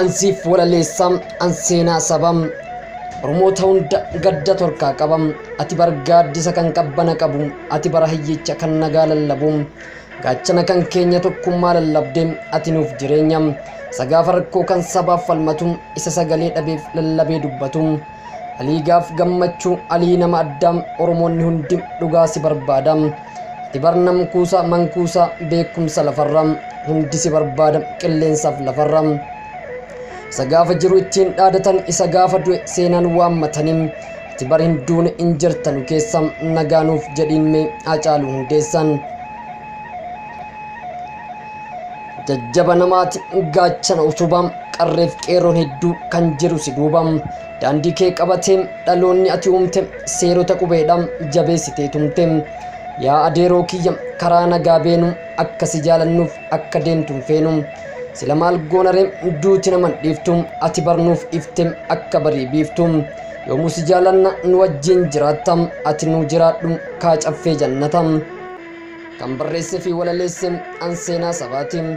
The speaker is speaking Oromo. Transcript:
ansiif walaleessam anseenaa sabam Oromoota hunda gadda torkaa qabam ati bargaaddisa kan qabbana qabu ati bara hiyyicha kan nagaa lallabu gaachana kan keenya tokkummaa lallabde ati nuuf jireenyam sagaafa rakkoo kan sabaaf falmatu isa sagalee dhabeef lallabee dubbatu aliigaaf gammachuu alii nama addaam Oromoonni hundi dhugaa si barbaadam ati barnam kuusa mankuusa beekumsa lafarram hundi si barbaada qilleensaaf lafarram sagaafa jiru ittiin dhaadatan isa gaafa du'e seenaan waammatanim ati bar hin duune injirtanu keessam nagaanuuf jedhiin mee Hacaaluu Hundeessan jajjaba namaati gaachana utubam qarreef qeerroon hedduu kan jiru si duubam daandii kee qabateem dhaloonni ati uumte seerota qubeedhaam jabeessitee tumte yaa adeeroo kiyya karaa nagaa beenu akka si jaalannuuf akka deemtuun feenu sila maal goonaree duuti naman dhiiftum ati barnuuf iftem akka barii biiftum yoomuu si jaalanna nu wajjin jiraattam ati nu jiraadhu kaa caffee jannatam kan barreesse fi walaleesse anseenaa sabaatiin